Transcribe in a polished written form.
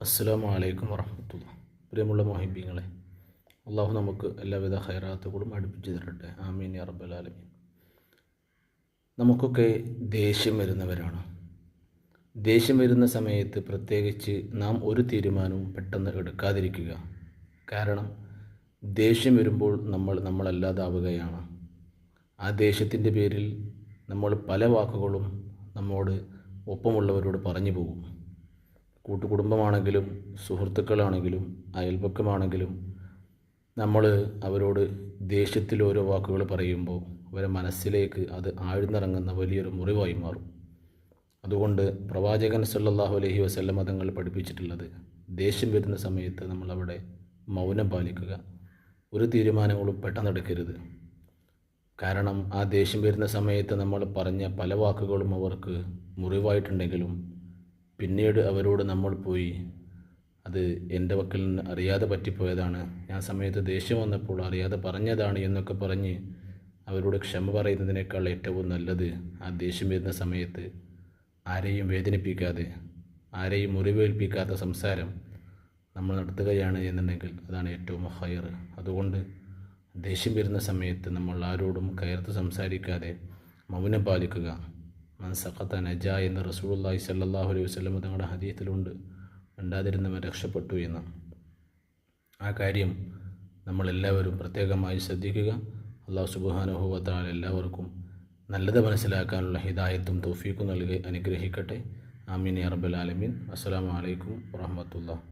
അസ്സലാമു അലൈക്കും വറഹ്മത്തുള്ളാഹി. പ്രിയമുള്ള മുഹിബ്ബീങ്ങളെ, അള്ളാഹു നമുക്ക് എല്ലാവിധ ഖൈറാത്തുകളും അടുപ്പിച്ച് തരട്ടെ. ആമീൻ യാ റബ്ബൽ ആലമീൻ. നമുക്കൊക്കെ ദേഷ്യം വരുന്നവരാണ്. ദേഷ്യം വരുന്ന സമയത്ത് പ്രത്യേകിച്ച് നാം ഒരു തീരുമാനവും പെട്ടെന്ന് എടുക്കാതിരിക്കുക. കാരണം ദേഷ്യം വരുമ്പോൾ നമ്മളല്ലാതാവുകയാണ്. ആ ദേഷ്യത്തിൻ്റെ പേരിൽ നമ്മൾ പല വാക്കുകളും നമ്മോട് ഒപ്പമുള്ളവരോട് പറഞ്ഞു പോകും. കൂട്ടുകുടുംബമാണെങ്കിലും സുഹൃത്തുക്കളാണെങ്കിലും അയൽപക്കമാണെങ്കിലും നമ്മൾ അവരോട് ദേഷ്യത്തിൽ ഓരോ വാക്കുകൾ പറയുമ്പോൾ അവരെ മനസ്സിലേക്ക് അത് ആഴ്ന്നിറങ്ങുന്ന വലിയൊരു മുറിവായി മാറും. അതുകൊണ്ട് പ്രവാചകൻ സല്ലല്ലാഹു അലൈഹി വസല്ലം തങ്ങൾ പഠിപ്പിച്ചിട്ടുള്ളത്, ദേഷ്യം വരുന്ന സമയത്ത് നമ്മളവിടെ മൗനം പാലിക്കുക. ഒരു തീരുമാനങ്ങളും പെട്ടെന്നെടുക്കരുത്. കാരണം ആ ദേഷ്യം വരുന്ന സമയത്ത് നമ്മൾ പറഞ്ഞ പല വാക്കുകളും അവർക്ക് മുറിവായിട്ടുണ്ടെങ്കിലും പിന്നീട് അവരോട് നമ്മൾ പോയി അത് എൻ്റെ വക്കിൽ നിന്ന് അറിയാതെ പറ്റിപ്പോയതാണ്, ഞാൻ സമയത്ത് ദേഷ്യം വന്നപ്പോൾ അറിയാതെ പറഞ്ഞതാണ് എന്നൊക്കെ പറഞ്ഞ് അവരോട് ക്ഷമ പറയുന്നതിനേക്കാൾ ഏറ്റവും നല്ലത് ആ ദേഷ്യം വരുന്ന സമയത്ത് ആരെയും വേദനിപ്പിക്കാതെ ആരെയും മുറിവേൽപ്പിക്കാത്ത സംസാരം നമ്മൾ നടത്തുകയാണ് എന്നുണ്ടെങ്കിൽ അതാണ് ഏറ്റവും ഹൈർ. അതുകൊണ്ട് ദേഷ്യം വരുന്ന സമയത്ത് നമ്മൾ ആരോടും കയർത്ത് സംസാരിക്കാതെ മൗനം പാലിക്കുക. മൻ സഖത നജ എന്ന് റസൂലുള്ളാഹി സ്വല്ലല്ലാഹു അലൈഹി വസല്ലം തങ്ങളുടെ ഹദീസിലുണ്ട്. മിണ്ടാതിരുന്നവൻ രക്ഷപ്പെട്ടു എന്ന്. ആ കാര്യം നമ്മളെല്ലാവരും പ്രത്യേകമായി ശ്രദ്ധിക്കുക. അല്ലാഹു സുബ്ഹാനഹു വ തആല എല്ലാവർക്കും നല്ലത് മനസ്സിലാക്കാനുള്ള ഹിദായത്തും തൗഫീഖും നൽകി അനുഗ്രഹിക്കട്ടെ. ആമീൻ യാ റബ്ബൽ ആലമീൻ. അസ്സലാമു അലൈക്കും വറഹ്മത്തുള്ളാഹി.